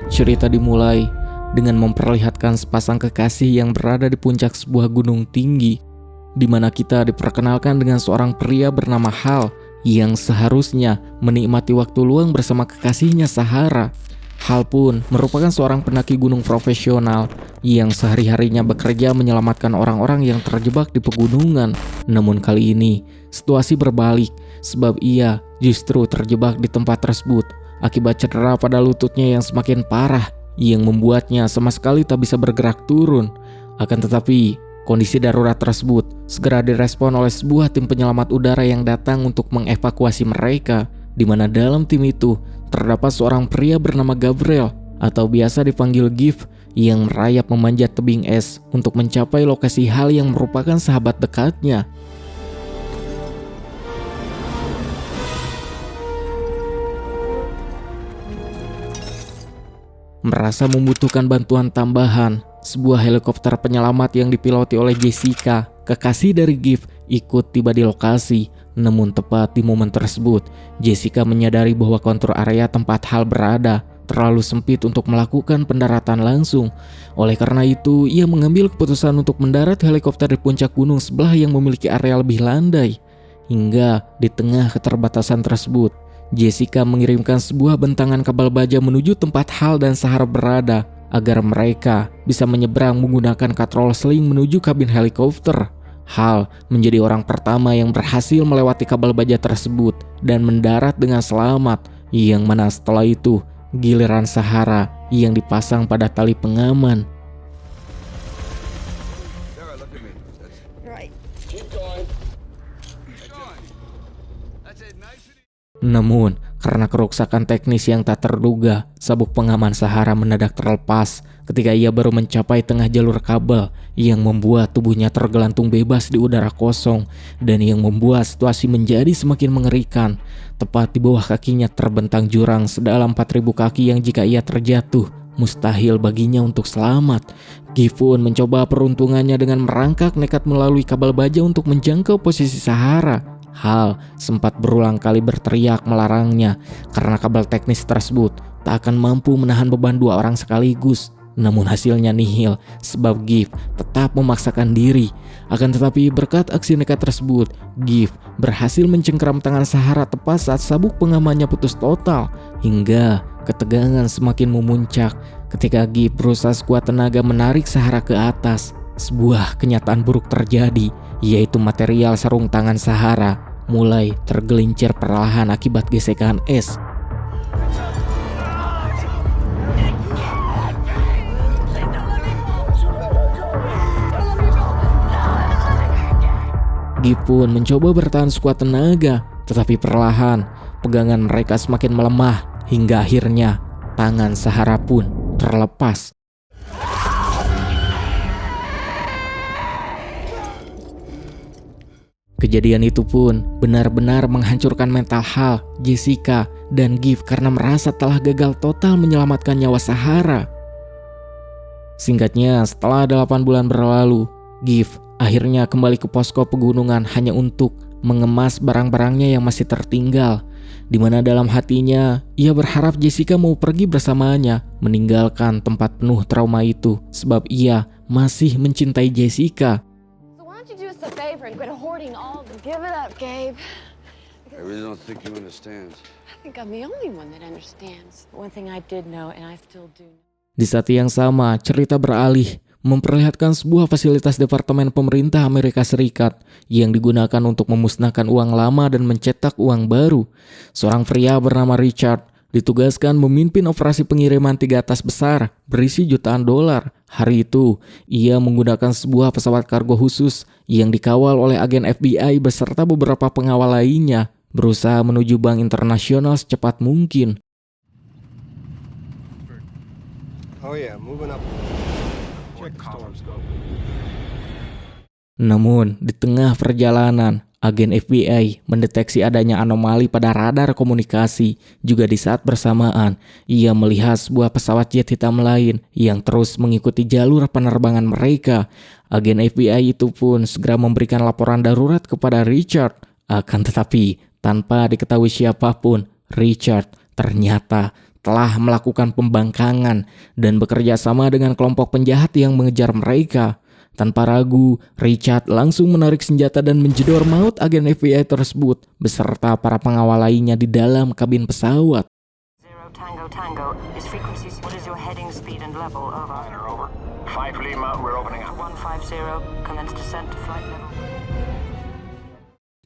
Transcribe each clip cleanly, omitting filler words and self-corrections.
Cerita dimulai dengan memperlihatkan sepasang kekasih yang berada di puncak sebuah gunung tinggi, di mana kita diperkenalkan dengan seorang pria bernama Hal yang seharusnya menikmati waktu luang bersama kekasihnya Sahara. Hal pun merupakan seorang pendaki gunung profesional yang sehari-harinya bekerja menyelamatkan orang-orang yang terjebak di pegunungan. Namun kali ini situasi berbalik sebab ia justru terjebak di tempat tersebut akibat cedera pada lututnya yang semakin parah yang membuatnya sama sekali tak bisa bergerak turun. Akan tetapi kondisi darurat tersebut segera direspon oleh sebuah tim penyelamat udara yang datang untuk mengevakuasi mereka, di mana dalam tim itu terdapat seorang pria bernama Gabriel atau biasa dipanggil Giv yang merayap memanjat tebing es untuk mencapai lokasi Hal yang merupakan sahabat dekatnya. Merasa membutuhkan bantuan tambahan, sebuah helikopter penyelamat yang dipiloti oleh Jessica, kekasih dari Giv, ikut tiba di lokasi. Namun tepat di momen tersebut, Jessica menyadari bahwa kontur area tempat Hal berada terlalu sempit untuk melakukan pendaratan langsung. Oleh karena itu, ia mengambil keputusan untuk mendarat helikopter di puncak gunung sebelah yang memiliki area lebih landai. Hingga di tengah keterbatasan tersebut, Jessica mengirimkan sebuah bentangan kabel baja menuju tempat Hal dan Sahara berada agar mereka bisa menyeberang menggunakan katrol seling menuju kabin helikopter. Hal menjadi orang pertama yang berhasil melewati kabel baja tersebut dan mendarat dengan selamat, yang mana setelah itu giliran Sahara yang dipasang pada tali pengaman. Namun, karena kerusakan teknis yang tak terduga, sabuk pengaman Sahara mendadak terlepas ketika ia baru mencapai tengah jalur kabel yang membuat tubuhnya tergelantung bebas di udara kosong dan yang membuat situasi menjadi semakin mengerikan. Tepat di bawah kakinya terbentang jurang sedalam 4.000 kaki yang jika ia terjatuh, mustahil baginya untuk selamat. Gifun mencoba peruntungannya dengan merangkak nekat melalui kabel baja untuk menjangkau posisi Sahara. Hal sempat berulang kali berteriak melarangnya karena kabel teknis tersebut tak akan mampu menahan beban 2 orang sekaligus. Namun hasilnya nihil sebab Giv tetap memaksakan diri. Akan tetapi berkat aksi nekat tersebut, Giv berhasil mencengkeram tangan Sahara tepat saat sabuk pengamannya putus total. Hingga ketegangan semakin memuncak ketika Giv berusaha sekuat tenaga menarik Sahara ke atas. Sebuah kenyataan buruk terjadi, yaitu material sarung tangan Sahara mulai tergelincir perlahan akibat gesekan es. Giv pun mencoba bertahan sekuat tenaga, tetapi perlahan pegangan mereka semakin melemah hingga akhirnya tangan Sahara pun terlepas. Kejadian itu pun benar-benar menghancurkan mental Hal, Jessica, dan Giv karena merasa telah gagal total menyelamatkan nyawa Sahara. Singkatnya, setelah 8 bulan berlalu, Giv akhirnya kembali ke posko pegunungan hanya untuk mengemas barang-barangnya yang masih tertinggal, di mana dalam hatinya ia berharap Jessica mau pergi bersamanya, meninggalkan tempat penuh trauma itu sebab ia masih mencintai Jessica. A favor and quit hoarding all the... Give it up, Gabe. I really don't think you understand. I think I'm the only one that understands. One thing I did know and I still do. Di saat yang sama, cerita beralih memperlihatkan sebuah fasilitas departemen pemerintah Amerika Serikat yang digunakan untuk memusnahkan uang lama dan mencetak uang baru. Seorang pria bernama Richard ditugaskan memimpin operasi pengiriman 3 tas besar berisi jutaan dolar. Hari itu, ia menggunakan sebuah pesawat kargo khusus yang dikawal oleh agen FBI beserta beberapa pengawal lainnya, berusaha menuju bank internasional secepat mungkin. Namun, di tengah perjalanan, agen FBI mendeteksi adanya anomali pada radar komunikasi. Juga di saat bersamaan, ia melihat sebuah pesawat jet hitam lain yang terus mengikuti jalur penerbangan mereka. Agen FBI itu pun segera memberikan laporan darurat kepada Richard. Akan tetapi, tanpa diketahui siapapun, Richard ternyata setelah melakukan pembangkangan dan bekerja sama dengan kelompok penjahat yang mengejar mereka. Tanpa ragu, Richard langsung menarik senjata dan menjedor maut agen FBI tersebut beserta para pengawal lainnya di dalam kabin pesawat. Zero Tango Tango. Is frequency, what is your heading speed and level? Over. Over. 5 Lima, we're opening up. 150, commence descent to flight level.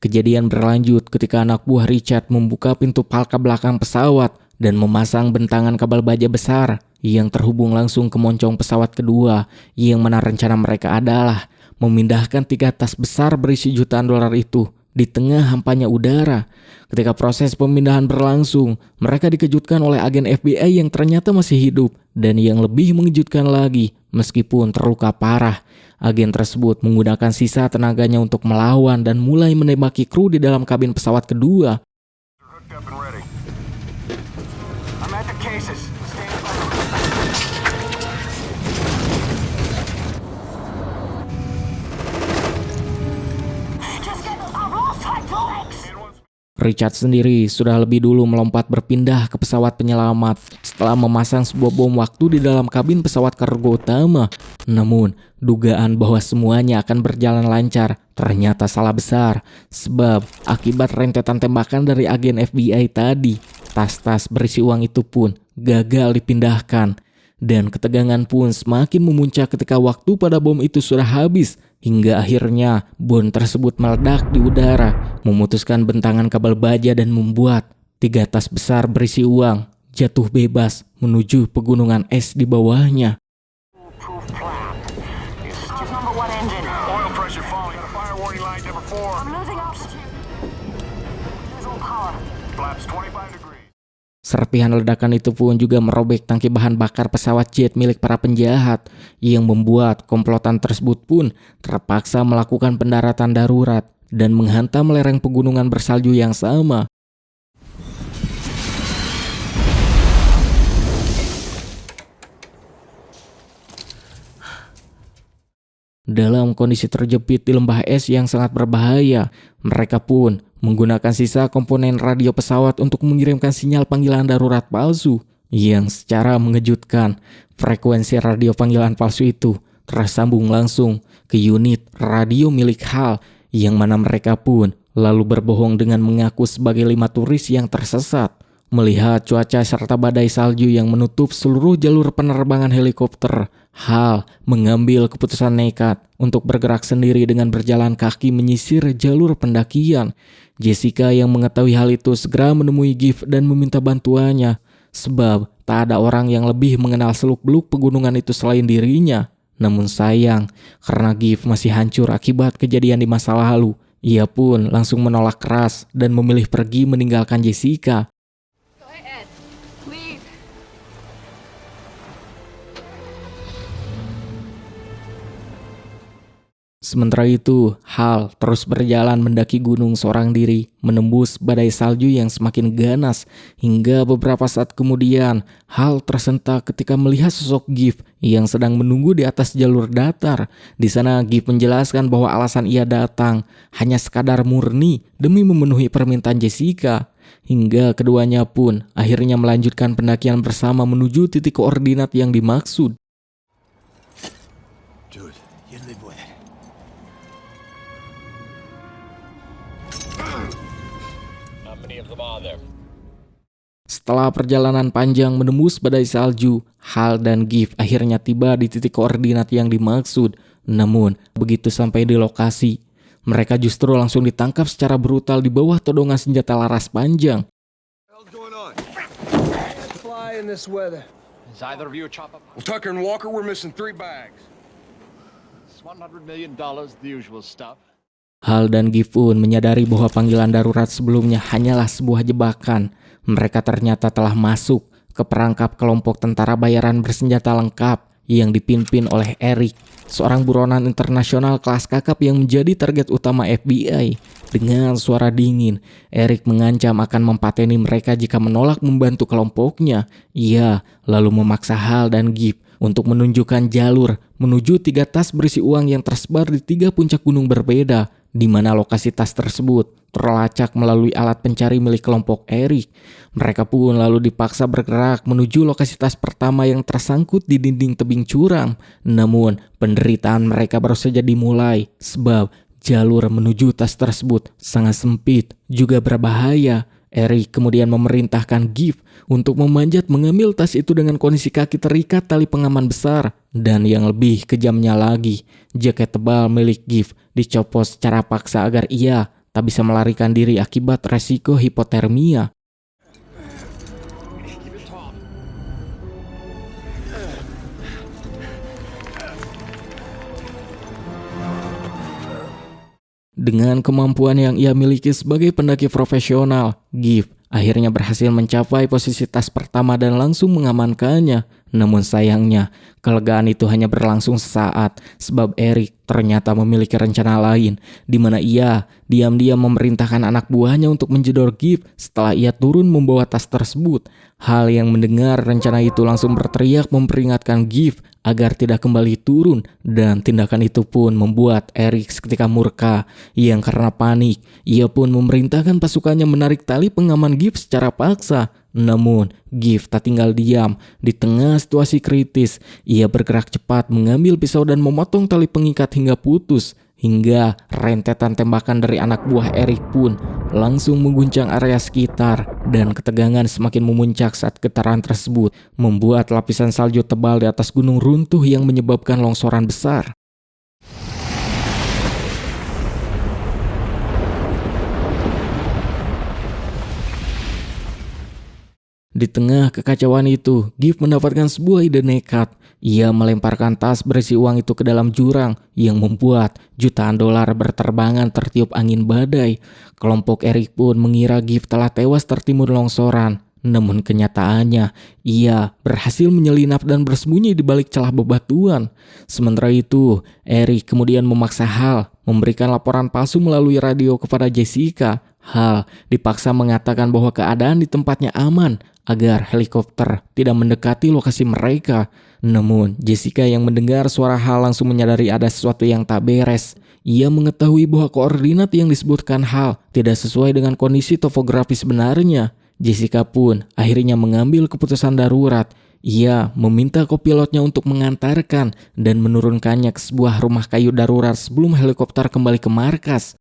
Kejadian berlanjut ketika anak buah Richard membuka pintu palka belakang pesawat dan memasang bentangan kabel baja besar yang terhubung langsung ke moncong pesawat kedua, yang mana rencana mereka adalah memindahkan 3 tas besar berisi jutaan dolar itu di tengah hampanya udara. Ketika proses pemindahan berlangsung, mereka dikejutkan oleh agen FBI yang ternyata masih hidup, dan yang lebih mengejutkan lagi, meskipun terluka parah, agen tersebut menggunakan sisa tenaganya untuk melawan dan mulai menembaki kru di dalam kabin pesawat kedua. Hooked up and ready. I'm at the cases. Stay in front. Just get I've lost hydraulics. Richard sendiri sudah lebih dulu melompat berpindah ke pesawat penyelamat setelah memasang sebuah bom waktu di dalam kabin pesawat kargo utama. Namun, dugaan bahwa semuanya akan berjalan lancar ternyata salah besar, sebab akibat rentetan tembakan dari agen FBI tadi, tas-tas berisi uang itu pun gagal dipindahkan. Dan ketegangan pun semakin memuncak ketika waktu pada bom itu sudah habis, hingga akhirnya bom tersebut meledak di udara, memutuskan bentangan kabel baja dan membuat 3 tas besar berisi uang jatuh bebas menuju pegunungan es di bawahnya. Proof plan. How's number 1 engine? Oil pressure falling. Fire warning light number 4. I'm losing altitude. There's all power. Flaps 25 degrees. Serpihan ledakan itu pun juga merobek tangki bahan bakar pesawat jet milik para penjahat, yang membuat komplotan tersebut pun terpaksa melakukan pendaratan darurat dan menghantam lereng pegunungan bersalju yang sama. Dalam kondisi terjepit di lembah es yang sangat berbahaya, mereka pun menggunakan sisa komponen radio pesawat untuk mengirimkan sinyal panggilan darurat palsu, yang secara mengejutkan, frekuensi radio panggilan palsu itu tersambung langsung ke unit radio milik HAL, yang mana mereka pun lalu berbohong dengan mengaku sebagai 5 turis yang tersesat. Melihat cuaca serta badai salju yang menutup seluruh jalur penerbangan helikopter, HAL mengambil keputusan nekat untuk bergerak sendiri dengan berjalan kaki menyisir jalur pendakian. Jessica yang mengetahui hal itu segera menemui Giff dan meminta bantuannya, sebab tak ada orang yang lebih mengenal seluk-beluk pegunungan itu selain dirinya. Namun sayang, karena Giff masih hancur akibat kejadian di masa lalu, ia pun langsung menolak keras dan memilih pergi meninggalkan Jessica. Sementara itu, HAL terus berjalan mendaki gunung seorang diri, menembus badai salju yang semakin ganas, hingga beberapa saat kemudian, HAL tersentak ketika melihat sosok Giff yang sedang menunggu di atas jalur datar. Di sana Giff menjelaskan bahwa alasan ia datang hanya sekadar murni demi memenuhi permintaan Jessica. Hingga keduanya pun akhirnya melanjutkan pendakian bersama menuju titik koordinat yang dimaksud. Dude, you live with it. Setelah perjalanan panjang menembus badai salju, HAL dan Giff akhirnya tiba di titik koordinat yang dimaksud. Namun, begitu sampai di lokasi, mereka justru langsung ditangkap secara brutal di bawah todongan senjata laras panjang. What's going on? Fly in this weather. Is either of you a chop up? Well, Tucker and Walker, we're missing 3 bags. It's $100 million, the usual stuff. HAL dan Giff pun menyadari bahwa panggilan darurat sebelumnya hanyalah sebuah jebakan. Mereka ternyata telah masuk ke perangkap kelompok tentara bayaran bersenjata lengkap yang dipimpin oleh Eric, seorang buronan internasional kelas kakap yang menjadi target utama FBI. Dengan suara dingin, Eric mengancam akan mempateni mereka jika menolak membantu kelompoknya. Ia lalu memaksa Hal dan Gibb untuk menunjukkan jalur menuju 3 tas berisi uang yang tersebar di 3 puncak gunung berbeda, di mana lokasi tas tersebut terlacak melalui alat pencari milik kelompok Eric. Mereka pun lalu dipaksa bergerak menuju lokasi tas pertama yang tersangkut di dinding tebing curam. Namun, penderitaan mereka baru saja dimulai, sebab jalur menuju tas tersebut sangat sempit, juga berbahaya. Eric kemudian memerintahkan Gibb untuk memanjat mengambil tas itu dengan kondisi kaki terikat tali pengaman besar. Dan yang lebih kejamnya lagi, jaket tebal milik Gibb dicopot secara paksa agar ia tak bisa melarikan diri akibat resiko hipotermia. Dengan kemampuan yang ia miliki sebagai pendaki profesional, Gibb akhirnya berhasil mencapai posisi tas pertama dan langsung mengamankannya. Namun sayangnya, kelegaan itu hanya berlangsung sesaat sebab Eric ternyata memiliki rencana lain, di mana ia diam-diam memerintahkan anak buahnya untuk menjedor Gibb setelah ia turun membawa tas tersebut. Hal yang mendengar rencana itu langsung berteriak memperingatkan Gibb agar tidak kembali turun, dan tindakan itu pun membuat Eric seketika murka. Yang karena panik, ia pun memerintahkan pasukannya menarik tali pengaman Gibb secara paksa. Namun, Gibb tak tinggal diam. Di tengah situasi kritis, ia bergerak cepat mengambil pisau dan memotong tali pengikat hingga putus. Hingga rentetan tembakan dari anak buah Eric pun langsung mengguncang area sekitar, dan ketegangan semakin memuncak saat getaran tersebut membuat lapisan salju tebal di atas gunung runtuh yang menyebabkan longsoran besar. Di tengah kekacauan itu, Gibb mendapatkan sebuah ide nekat. Ia melemparkan tas berisi uang itu ke dalam jurang yang membuat jutaan dolar berterbangan tertiup angin badai. Kelompok Eric pun mengira Gibb telah tewas tertimbun longsoran. Namun kenyataannya, ia berhasil menyelinap dan bersembunyi di balik celah bebatuan. Sementara itu, Eric kemudian memaksa Hal memberikan laporan palsu melalui radio kepada Jessica. Hal dipaksa mengatakan bahwa keadaan di tempatnya aman agar helikopter tidak mendekati lokasi mereka. Namun, Jessica yang mendengar suara Hal langsung menyadari ada sesuatu yang tak beres. Ia mengetahui bahwa koordinat yang disebutkan Hal tidak sesuai dengan kondisi topografi sebenarnya. Jessica pun akhirnya mengambil keputusan darurat. Ia meminta kopilotnya untuk mengantarkan dan menurunkannya ke sebuah rumah kayu darurat sebelum helikopter kembali ke markas.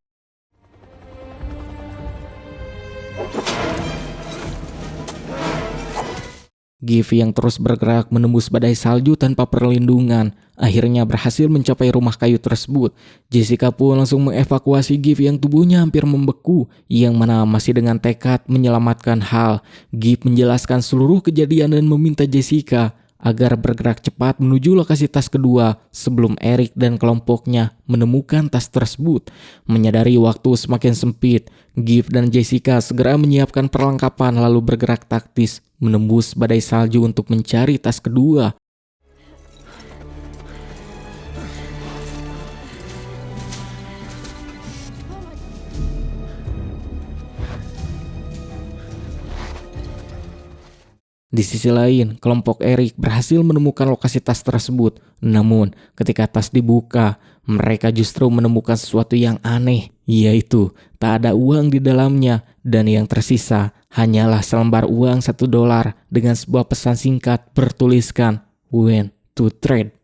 Gibb yang terus bergerak menembus badai salju tanpa perlindungan akhirnya berhasil mencapai rumah kayu tersebut. Jessica pun langsung mengevakuasi Gibb yang tubuhnya hampir membeku, yang mana masih dengan tekad menyelamatkan Hal. Gibb menjelaskan seluruh kejadian dan meminta Jessica agar bergerak cepat menuju lokasi tas kedua sebelum Eric dan kelompoknya menemukan tas tersebut. Menyadari waktu semakin sempit, Gibb dan Jessica segera menyiapkan perlengkapan lalu bergerak taktis menembus badai salju untuk mencari tas kedua. Di sisi lain, kelompok Eric berhasil menemukan lokasi tas tersebut. Namun, ketika tas dibuka, mereka justru menemukan sesuatu yang aneh, yaitu tak ada uang di dalamnya, dan yang tersisa hanyalah selembar uang $1 dengan sebuah pesan singkat bertuliskan "When to trade".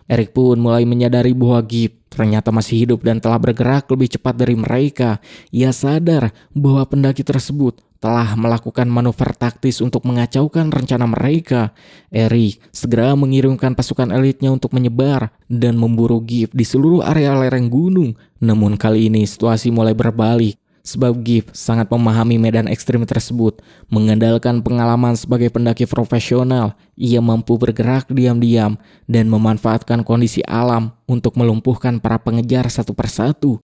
Eric pun mulai menyadari bahwa Gibb ternyata masih hidup dan telah bergerak lebih cepat dari mereka. Ia sadar bahwa pendaki tersebut telah melakukan manuver taktis untuk mengacaukan rencana mereka. Eric segera mengirimkan pasukan elitnya untuk menyebar dan memburu Gibb di seluruh area lereng gunung. Namun kali ini situasi mulai berbalik, sebab Gibb sangat memahami medan ekstrim tersebut. Mengandalkan pengalaman sebagai pendaki profesional, ia mampu bergerak diam-diam dan memanfaatkan kondisi alam untuk melumpuhkan para pengejar satu persatu.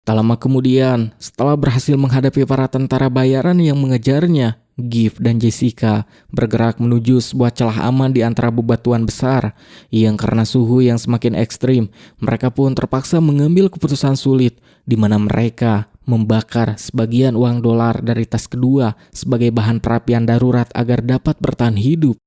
Tak Tak lama kemudian, setelah berhasil menghadapi para tentara bayaran yang mengejarnya, Giff dan Jessica bergerak menuju sebuah celah aman di antara bebatuan besar yang karena suhu yang semakin ekstrim, mereka pun terpaksa mengambil keputusan sulit di mana mereka membakar sebagian uang dolar dari tas kedua sebagai bahan perapian darurat agar dapat bertahan hidup.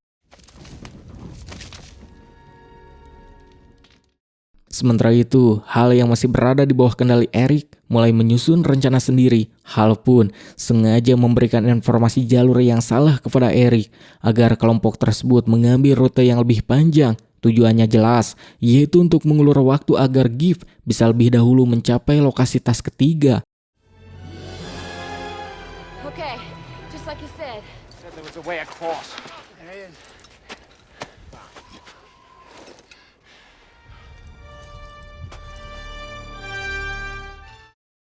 Sementara itu, Hal yang masih berada di bawah kendali Eric mulai menyusun rencana sendiri. Hal pun sengaja memberikan informasi jalur yang salah kepada Eric agar kelompok tersebut mengambil rute yang lebih panjang. Tujuannya jelas, yaitu untuk mengulur waktu agar Giff bisa lebih dahulu mencapai lokasi tas ketiga. Okay, just like you said. Said there was a way across.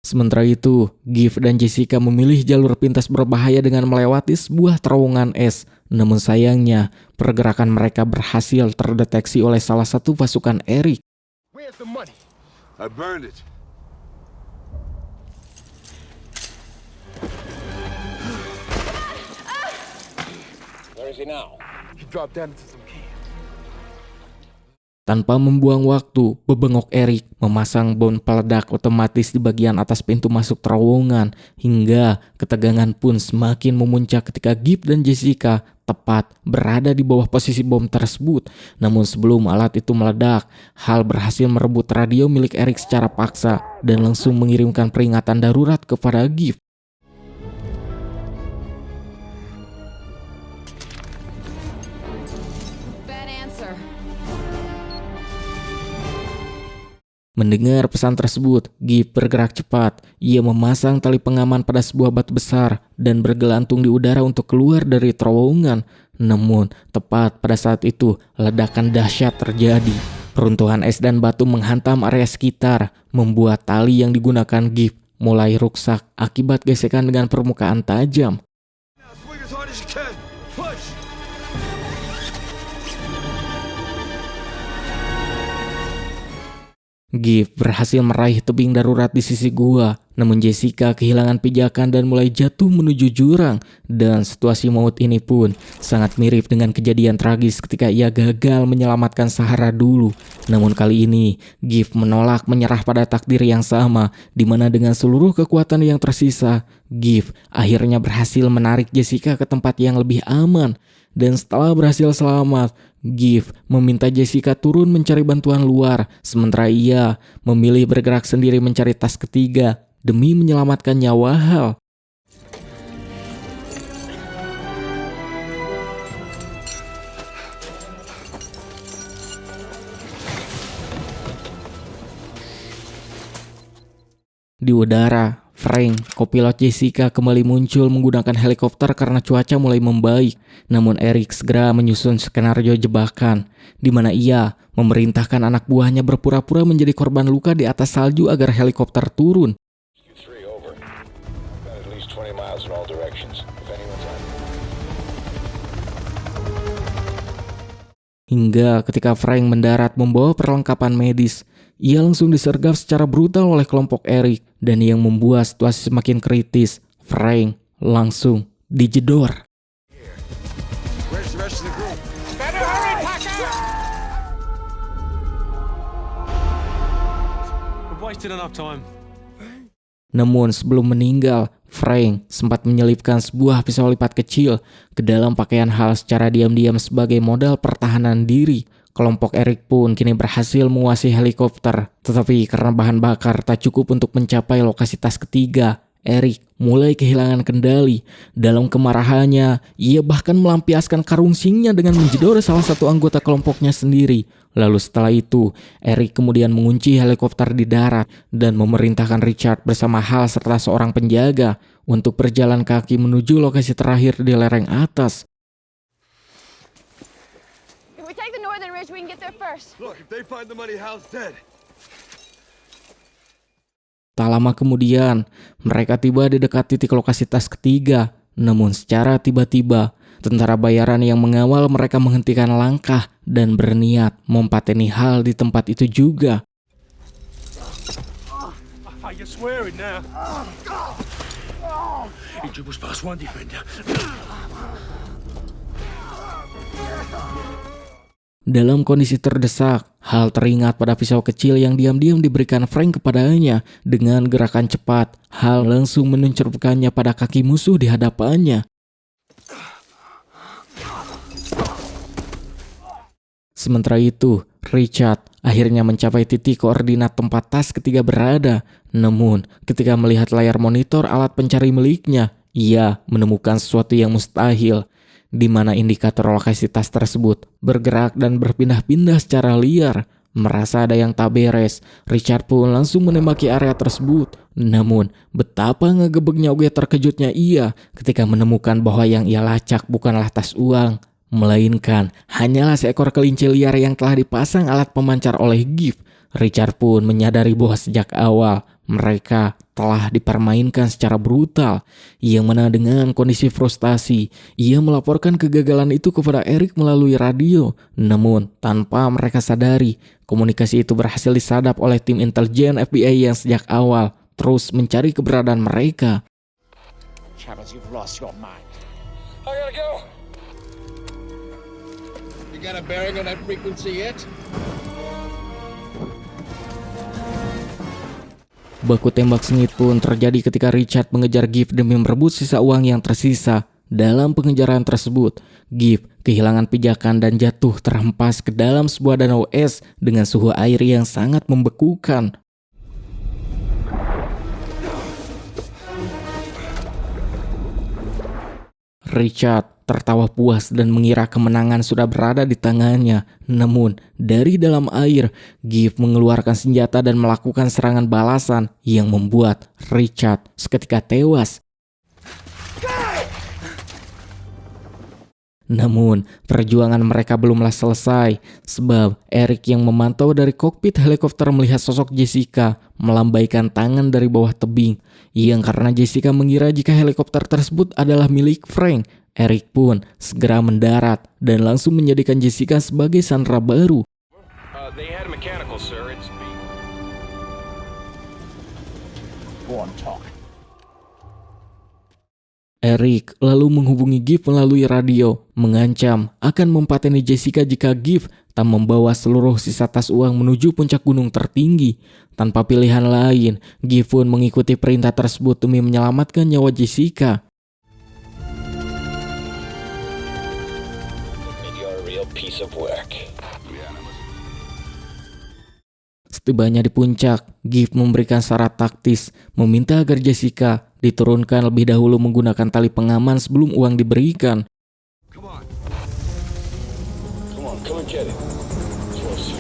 Sementara itu, Giff dan Jessica memilih jalur pintas berbahaya dengan melewati sebuah terowongan es. Namun sayangnya, pergerakan mereka berhasil terdeteksi oleh salah satu pasukan Eric. Where's the money? I burned it. Where is he now? He dropped down into some cave. Tanpa membuang waktu, bebengok Eric memasang bom peledak otomatis di bagian atas pintu masuk terowongan hingga ketegangan pun semakin memuncak ketika Giff dan Jessica tepat berada di bawah posisi bom tersebut. Namun sebelum alat itu meledak, Hal berhasil merebut radio milik Eric secara paksa dan langsung mengirimkan peringatan darurat kepada Giff. Bad answer. Mendengar pesan tersebut, Giff bergerak cepat. Ia memasang tali pengaman pada sebuah batu besar dan bergelantung di udara untuk keluar dari terowongan. Namun, tepat pada saat itu, ledakan dahsyat terjadi. Peruntuhan es dan batu menghantam area sekitar, membuat tali yang digunakan Giff mulai rusak akibat gesekan dengan permukaan tajam. Now swing as hard as you can. Push. Giff berhasil meraih tebing darurat di sisi gua, namun Jessica kehilangan pijakan dan mulai jatuh menuju jurang. Dan situasi maut ini pun sangat mirip dengan kejadian tragis ketika ia gagal menyelamatkan Sahara dulu. Namun kali ini, Giff menolak menyerah pada takdir yang sama, di mana dengan seluruh kekuatan yang tersisa, Giff akhirnya berhasil menarik Jessica ke tempat yang lebih aman. Dan setelah berhasil selamat, Giff meminta Jessica turun mencari bantuan luar, sementara ia memilih bergerak sendiri mencari tas ketiga demi menyelamatkan nyawa Hal. Di udara, Frank, kopilot Jessica, kembali muncul menggunakan helikopter karena cuaca mulai membaik. Namun Eric segera menyusun skenario jebakan, di mana ia memerintahkan anak buahnya berpura-pura menjadi korban luka di atas salju agar helikopter turun. Q3 over. Got at least 20 miles in all directions. If anyone's on. Hingga ketika Frank mendarat membawa perlengkapan medis, ia langsung disergap secara brutal oleh kelompok Eric, dan yang membuat situasi semakin kritis. Frank langsung dijedor. Where's the rest of the group? Better hurry, Packer! We've wasted enough time. Namun sebelum meninggal, Frank sempat menyelipkan sebuah pisau lipat kecil ke dalam pakaian Hal secara diam-diam sebagai modal pertahanan diri. Kelompok Eric pun kini berhasil menguasai helikopter, tetapi karena bahan bakar tak cukup untuk mencapai lokasi tas ketiga, Eric mulai kehilangan kendali. Dalam kemarahannya, ia bahkan melampiaskan karung singnya dengan menjedor salah satu anggota kelompoknya sendiri. Lalu setelah itu, Eric kemudian mengunci helikopter di darat dan memerintahkan Richard bersama Hal serta seorang penjaga untuk berjalan kaki menuju lokasi terakhir di lereng atas. If we take the northern ridge, we can get there first. Look, if they find the money, Hal's dead. Tak lama kemudian, mereka tiba di dekat titik lokasi tas ketiga. Namun secara tiba-tiba, tentara bayaran yang mengawal mereka menghentikan langkah dan berniat mempateni Hal di tempat itu juga. Are you're swearing now. He dribbles past one defender. Dalam kondisi terdesak, Hal teringat pada pisau kecil yang diam-diam diberikan Frank kepadanya. Dengan gerakan cepat, Hal langsung menuncurkannya pada kaki musuh di hadapannya. Sementara itu, Richard akhirnya mencapai titik koordinat tempat tas ketiga berada. Namun, ketika melihat layar monitor alat pencari miliknya, ia menemukan sesuatu yang mustahil, di mana indikator lokasi tas tersebut bergerak dan berpindah-pindah secara liar. Merasa ada yang tak beres, Richard pun langsung menembaki area tersebut. Namun, betapa ngegebegnya juga terkejutnya ia ketika menemukan bahwa yang ia lacak bukanlah tas uang, melainkan hanyalah seekor kelinci liar yang telah dipasang alat pemancar oleh Giff. Richard pun menyadari bahwa sejak awal mereka telah dipermainkan secara brutal. Yang mana dengan kondisi frustasi, ia melaporkan kegagalan itu kepada Eric melalui radio. Namun tanpa mereka sadari, komunikasi itu berhasil disadap oleh tim intelijen FBI yang sejak awal terus mencari keberadaan mereka. Chavez, you've lost your mind. I gotta go. You got a bearing on that frequency yet? Baku tembak sengit pun terjadi ketika Richard mengejar Giff demi merebut sisa uang yang tersisa. Dalam pengejaran tersebut, Giff kehilangan pijakan dan jatuh terhempas ke dalam sebuah danau es dengan suhu air yang sangat membekukan. Richard tertawa puas dan mengira kemenangan sudah berada di tangannya. Namun, dari dalam air, Giff mengeluarkan senjata dan melakukan serangan balasan yang membuat Richard seketika tewas. Namun, perjuangan mereka belumlah selesai, sebab Eric yang memantau dari kokpit helikopter melihat sosok Jessica melambaikan tangan dari bawah tebing. Yang karena Jessica mengira jika helikopter tersebut adalah milik Frank, Eric pun segera mendarat dan langsung menjadikan Jessica sebagai sandera baru. They had a mechanical, sir. It's Go on, talk. Eric lalu menghubungi Giff melalui radio, mengancam akan mempateni Jessica jika Giff tak membawa seluruh sisa tas uang menuju puncak gunung tertinggi. Tanpa pilihan lain, Giff pun mengikuti perintah tersebut demi menyelamatkan nyawa Jessica. You're a real piece of work. Setibanya di puncak, Giff memberikan syarat taktis, meminta agar Jessica diturunkan lebih dahulu menggunakan tali pengaman sebelum uang diberikan. come on. Come and get it. Closer.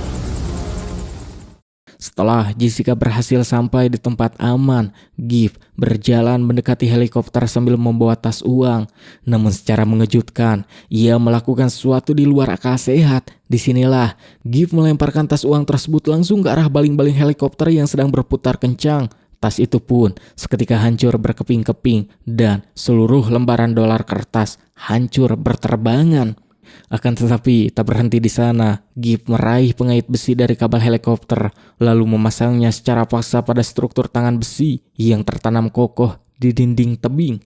Setelah Jessica berhasil sampai di tempat aman, Giff berjalan mendekati helikopter sambil membawa tas uang. Namun secara mengejutkan, ia melakukan sesuatu di luar akal sehat. Disinilah Giff melemparkan tas uang tersebut langsung ke arah baling-baling helikopter yang sedang berputar kencang. Tas itu pun seketika hancur berkeping-keping dan seluruh lembaran dolar kertas hancur berterbangan. Akan tetapi tak berhenti di sana, Giff meraih pengait besi dari kabel helikopter lalu memasangnya secara paksa pada struktur tangan besi yang tertanam kokoh di dinding tebing.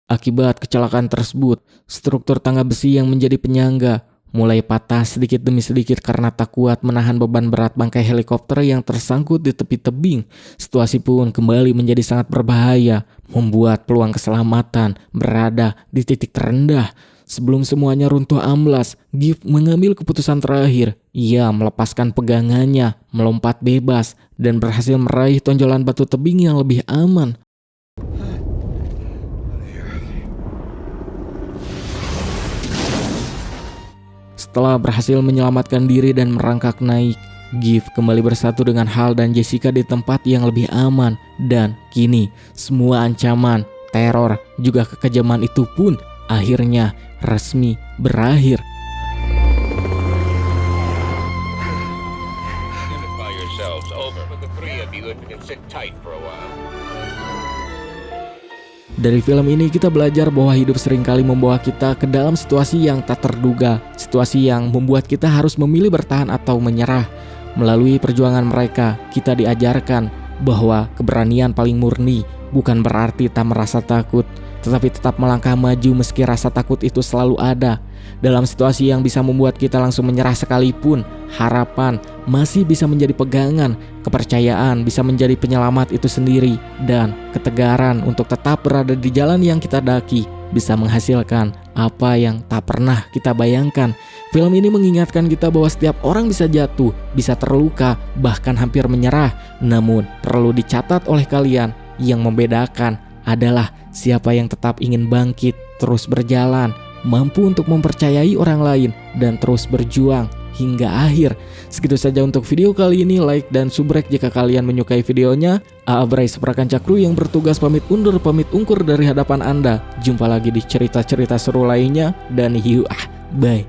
Akibat kecelakaan tersebut, struktur tangga besi yang menjadi penyangga mulai patah sedikit demi sedikit karena tak kuat menahan beban berat bangkai helikopter yang tersangkut di tepi tebing. Situasi pun kembali menjadi sangat berbahaya, membuat peluang keselamatan berada di titik terendah. Sebelum semuanya runtuh amblas, Giff mengambil keputusan terakhir. Ia melepaskan pegangannya, melompat bebas, dan berhasil meraih tonjolan batu tebing yang lebih aman. Setelah berhasil menyelamatkan diri dan merangkak naik, Giff kembali bersatu dengan Hal dan Jessica di tempat yang lebih aman. Dan kini semua ancaman, teror, juga kekejaman itu pun akhirnya resmi berakhir. Get it by yourselves. Over. For the three of you, if you can sit tight for a while. Dari film ini kita belajar bahwa hidup seringkali membawa kita ke dalam situasi yang tak terduga, situasi yang membuat kita harus memilih bertahan atau menyerah. Melalui perjuangan mereka, kita diajarkan bahwa keberanian paling murni bukan berarti tak merasa takut, tetapi tetap melangkah maju meski rasa takut itu selalu ada. Dalam situasi yang bisa membuat kita langsung menyerah sekalipun, harapan masih bisa menjadi pegangan, kepercayaan bisa menjadi penyelamat itu sendiri, dan ketegaran untuk tetap berada di jalan yang kita daki bisa menghasilkan apa yang tak pernah kita bayangkan. Film ini mengingatkan kita bahwa setiap orang bisa jatuh, bisa terluka, bahkan hampir menyerah. Namun perlu dicatat oleh kalian, yang membedakan adalah siapa yang tetap ingin bangkit, terus berjalan, mampu untuk mempercayai orang lain, dan terus berjuang hingga akhir. Segitu saja untuk video kali ini. Like dan subrek jika kalian menyukai videonya. Bray Seprakan Cakru yang bertugas pamit undur pamit ungkur dari hadapan Anda. Jumpa lagi di cerita-cerita seru lainnya. Dan bye.